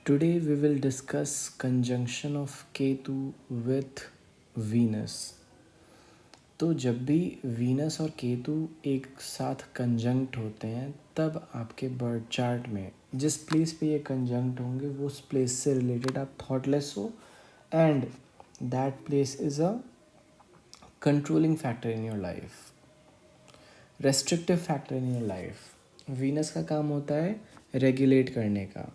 Today we will discuss conjunction of Ketu with Venus. तो जब भी वीनस और केतु एक साथ कंजंक्ट होते हैं तब आपके बर्थ चार्ट में जिस प्लेस पे ये कंजंक्ट होंगे वो उस प्लेस से रिलेटेड आप थॉटलेस हो and that place is a controlling factor in your life, restrictive factor in your life. Venus का काम होता है रेगुलेट करने का।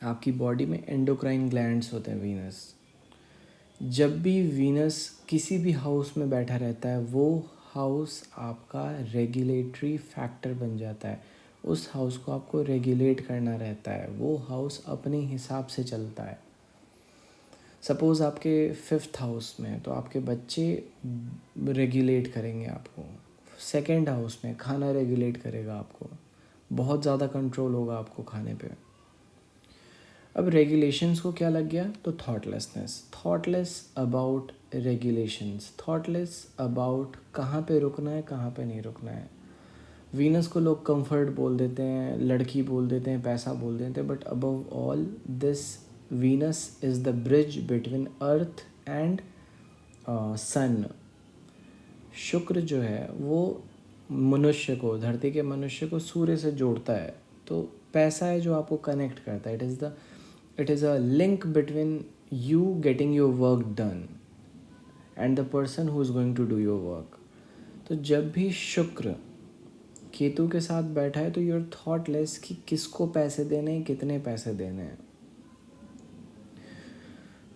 आपकी बॉडी में एंडोक्राइन ग्लैंड्स होते हैं वीनस। जब भी वीनस किसी भी हाउस में बैठा रहता है वो हाउस आपका रेगुलेटरी फैक्टर बन जाता है। उस हाउस को आपको रेगुलेट करना रहता है, वो हाउस अपने हिसाब से चलता है। सपोज़ आपके 5th हाउस में है तो आपके बच्चे रेगुलेट करेंगे आपको। 2nd हाउस में खाना रेगुलेट करेगा आपको, बहुत ज़्यादा कंट्रोल होगा आपको खाने पे। अब रेगुलेशंस को क्या लग गया तो thoughtlessness, thoughtless about regulations, thoughtless about कहाँ पे रुकना है कहाँ पे नहीं रुकना है। वीनस को लोग कंफर्ट बोल देते हैं, लड़की बोल देते हैं, पैसा बोल देते हैं, but above all this Venus is the bridge between Earth and Sun. शुक्र जो है वो मनुष्य को, धरती के मनुष्य को सूर्य से जोड़ता है। तो पैसा है जो आपको कनेक्ट करता है। It is a link between you getting your work done and the person who is going to do your work. तो जब भी शुक्र केतु के साथ बैठा है तो यूर थॉटलेस कि किसको पैसे देने हैं, कितने पैसे देने हैं।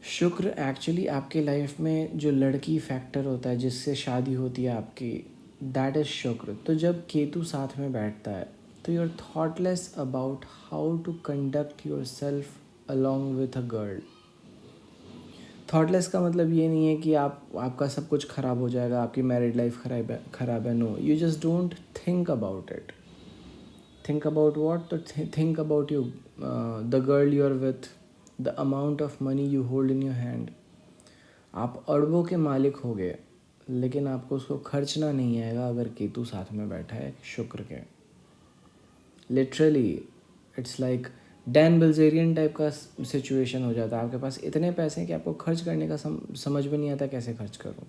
शुक्र एक्चुअली आपके लाइफ में जो लड़की फैक्टर होता है जिससे शादी होती है आपकी, दैट इज़ शुक्र। तो जब केतु साथ में बैठता है तो you are thoughtless about how to conduct yourself along with a girl. Thoughtless का मतलब ये नहीं है कि आपका सब कुछ ख़राब हो जाएगा, आपकी मैरिड लाइफ ख़राब है। No, you just don't think about it. Think about what? तो think about you, the girl you are with, the amount of money you hold in your hand. आप अरबों के मालिक हो गए लेकिन आपको उसको खर्चना नहीं आएगा अगर केतु साथ में बैठा है शुक्र के। Literally it's like Dan Bilzerian type का सिचुएशन हो जाता है। आपके पास इतने पैसे हैं कि आपको खर्च करने का समझ में नहीं आता कैसे खर्च करूं।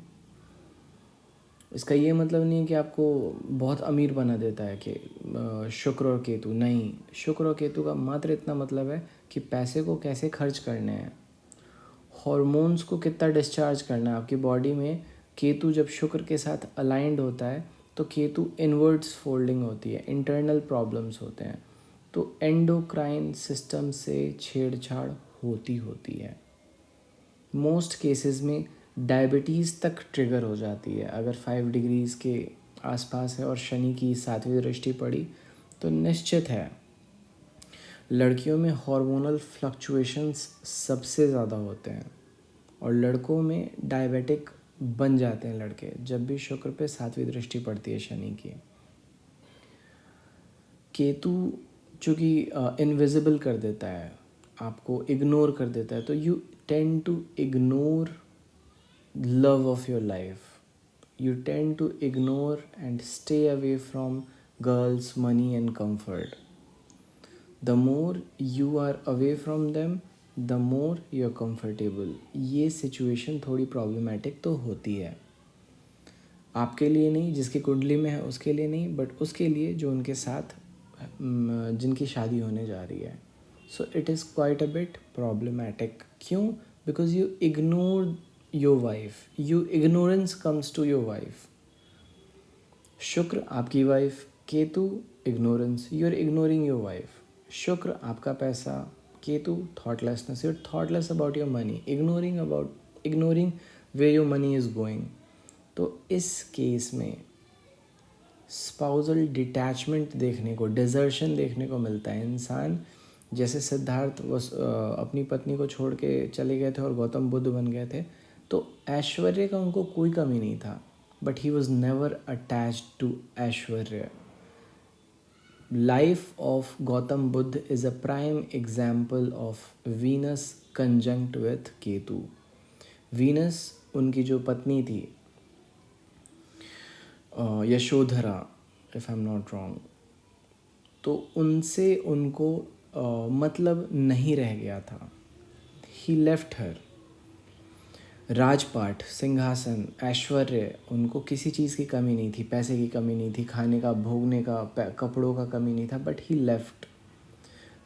इसका ये मतलब नहीं है कि आपको बहुत अमीर बना देता है कि शुक्र और केतु। नहीं, शुक्र और केतु का मात्र इतना मतलब है कि पैसे को कैसे खर्च करने हैं, हॉर्मोन्स को कितना डिस्चार्ज करना है आपकी बॉडी में। केतु जब शुक्र के साथ अलाइंड होता है तो केतु इनवर्ड्स फोल्डिंग होती है, इंटरनल प्रॉब्लम्स होते हैं, तो एंडोक्राइन सिस्टम से छेड़छाड़ होती है। मोस्ट केसेस में डायबिटीज़ तक ट्रिगर हो जाती है। अगर 5 डिग्रीज़ के आसपास है और शनि की 7वीं दृष्टि पड़ी तो निश्चित है लड़कियों में हार्मोनल फ्लक्चुएशंस सबसे ज़्यादा होते हैं और लड़कों में डायबिटिक बन जाते हैं लड़के जब भी शुक्र पे 7वीं दृष्टि पड़ती है शनि की। केतु चूँकि इनविजिबल कर देता है, आपको इग्नोर कर देता है, तो you tend to ignore love of your life. You tend to ignore and stay away from girls, money and comfort. The more you are away from them, the more you're comfortable. ये situation थोड़ी problematic तो होती है, आपके लिए नहीं, जिसकी कुंडली में है उसके लिए नहीं, बट उसके लिए जो उनके साथ जिनकी शादी होने जा रही है। So it is quite a bit problematic. क्यों? Because you ignore your wife, you ignorance comes to your wife. शुक्र आपकी wife, Ketu ignorance, you are ignoring your wife. शुक्र आपका पैसा, Ketu thoughtlessness, you are thoughtless about your money, ignoring way your money is going. तो इस case में spousal detachment देखने को, डिजर्शन देखने को मिलता है। इंसान जैसे सिद्धार्थ अपनी पत्नी को छोड़ के चले गए थे और गौतम बुद्ध बन गए थे, तो ऐश्वर्य का उनको कोई कमी नहीं था, but he was never attached to ऐश्वर्य। Life of Gautam Buddha is a prime example of Venus conjunct with Ketu. Venus उनकी जो पत्नी थी Yashodhara, if I am not wrong, तो उनसे उनको मतलब नहीं रह गया था. He left her. राजपाट, सिंहासन, ऐश्वर्य, उनको किसी चीज़ की कमी नहीं थी, पैसे की कमी नहीं थी, खाने का, भोगने का, कपड़ों का कमी नहीं था, बट ही लेफ्ट.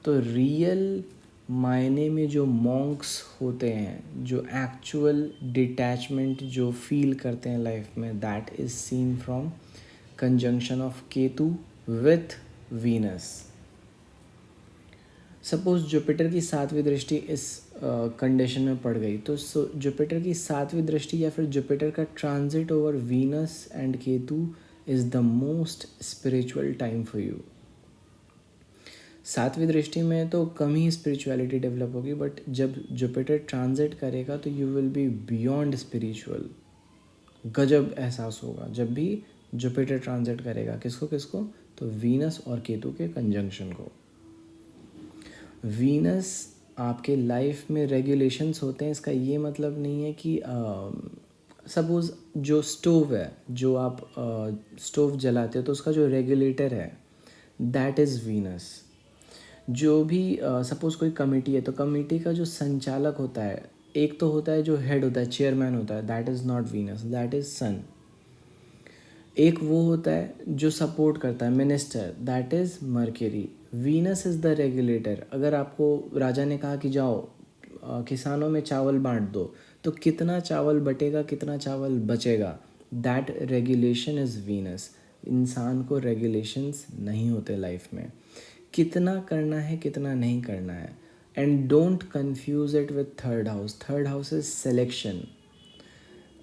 तो रियल मायने में जो मॉन्क्स होते हैं, जो एक्चुअल डिटैचमेंट जो फील करते हैं लाइफ में, that is seen from conjunction of Ketu with Venus. Suppose Jupiter की 7वीं दृष्टि इस कंडीशन में पड़ गई, तो जुपिटर की 7वीं दृष्टि या फिर जुपिटर का transit over Venus and Ketu is the most spiritual time for you. 7वीं दृष्टि में तो कम ही स्पिरिचुअलिटी डेवलप होगी, बट जब जुपिटर ट्रांजिट करेगा तो you will be beyond spiritual. गजब एहसास होगा जब भी जुपिटर ट्रांजिट करेगा. किसको किसको? तो वीनस और केतु के कंजंक्शन को. वीनस आपके लाइफ में रेगुलेशंस होते हैं. इसका ये मतलब नहीं है कि सपोज़ जो स्टोव है, जो आप स्टोव जलाते हो तो उसका जो रेगुलेटर है दैट इज़ वीनस. जो भी सपोज़ कोई कमेटी है तो कमेटी का जो संचालक होता है, एक तो होता है जो हेड होता है, चेयरमैन होता है, that is not Venus, that is सन. एक वो होता है जो सपोर्ट करता है, minister, that is mercury. Venus is the regulator. अगर आपको राजा ने कहा कि जाओ किसानों में चावल बांट दो, तो कितना चावल बटेगा, कितना चावल बचेगा, दैट रेगुलेशन इज़ वीनस. इंसान को रेगुलेशंस नहीं होते लाइफ में. कितना करना है, कितना नहीं करना है. And don't confuse it with third house. Third house is selection.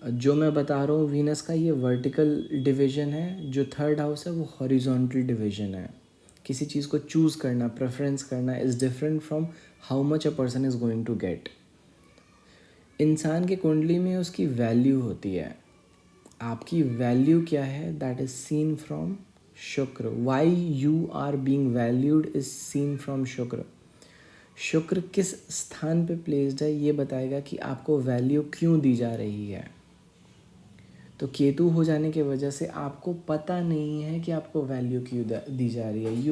जो मैं बता रहा हूँ वीनस का ये वर्टिकल डिवीजन है, जो थर्ड हाउस है वो हॉरिजॉन्टल डिवीजन है. किसी चीज़ को चूज़ करना, प्रेफरेंस करना is different from how much a person is going to get. इंसान की कुंडली में उसकी वैल्यू होती है. आपकी वैल्यू क्या है, that is seen from Shukra. Why you are being valued is seen from Shukra. Shukra किस स्थान पे प्लेस्ड है ये बताएगा कि आपको वैल्यू क्यों दी जा रही है. तो केतु हो जाने की वजह से आपको पता नहीं है कि आपको वैल्यू क्यों दी जा रही है.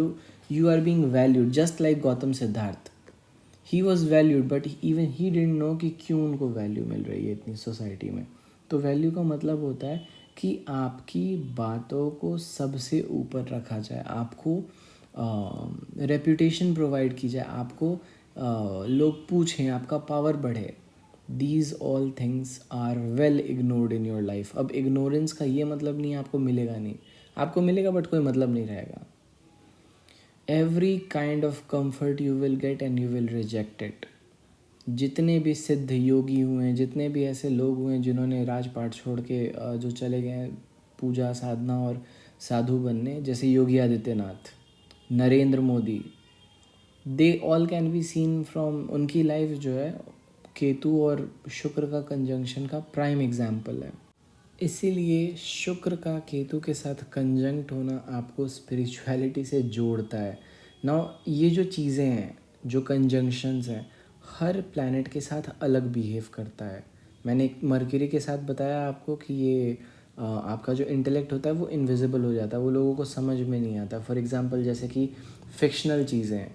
You are being valued just like Gautam Siddhartha. He was valued but even he didn't know कि क्यों उनको वैल्यू मिल रही है इतनी सोसाइटी में. तो वैल्यू का मतलब होता है कि आपकी बातों को सबसे ऊपर रखा जाए, आपको रेपुटेशन प्रोवाइड की जाए, आपको लोग पूछें, आपका पावर बढ़े. These all things are well ignored in your life. अब इग्नोरेंस का ये मतलब नहीं आपको मिलेगा नहीं, आपको मिलेगा बट कोई मतलब नहीं रहेगा. Every kind of comfort you will get and you will reject it. जितने भी सिद्ध योगी हुए हैं, जितने भी ऐसे लोग हुए हैं जिन्होंने राजपाट छोड़ के जो चले गए हैं पूजा साधना और साधु बनने, जैसे Yogi Adityanath, Narendra Modi, they all can be seen from, उनकी लाइफ जो है केतु और शुक्र का कंजंक्शन का प्राइम एग्जाम्पल है. इसीलिए शुक्र का केतु के साथ कंजंक्ट होना आपको स्पिरिचुअलिटी से जोड़ता है. नाउ ये जो चीज़ें हैं, जो कंजंक्शंस हैं, हर प्लैनेट के साथ अलग बिहेव करता है. मैंने एक मर्क्यूरी के साथ बताया आपको कि ये आपका जो इंटेलेक्ट होता है वो इनविजिबल हो जाता है, वो लोगों को समझ में नहीं आता. फॉर एग्जांपल जैसे कि फिक्शनल चीज़ें,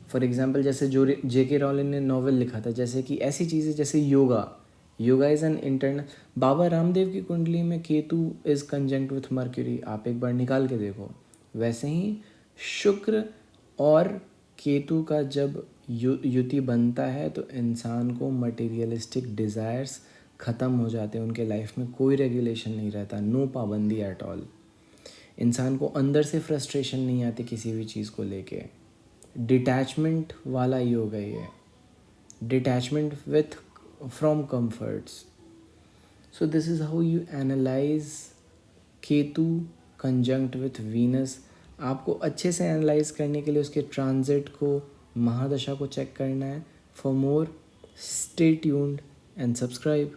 फॉर एग्जांपल जैसे जो J.K. रॉलिंग ने नॉवल लिखा था, जैसे कि ऐसी चीज़ें जैसे yoga is an internal. Baba Ramdev की कुंडली में Ketu is conjunct with mercury, आप एक बार निकाल के देखो. वैसे ही शुक्र और केतु का जब युति बनता है तो इंसान को मटेरियलिस्टिक डिज़ायर्स ख़त्म हो जाते हैं, उनके लाइफ में कोई रेगुलेशन नहीं रहता, नो पाबंदी एट ऑल. इंसान को अंदर से फ्रस्ट्रेशन नहीं आती किसी भी चीज़ को लेके. डिटैचमेंट वाला योग है ये, detachment with from comforts. So this is how you analyze Ketu conjunct with Venus. आपको अच्छे से एनालाइज करने के लिए उसके ट्रांजिट को, महादशा को चेक करना है. For more stay tuned and subscribe.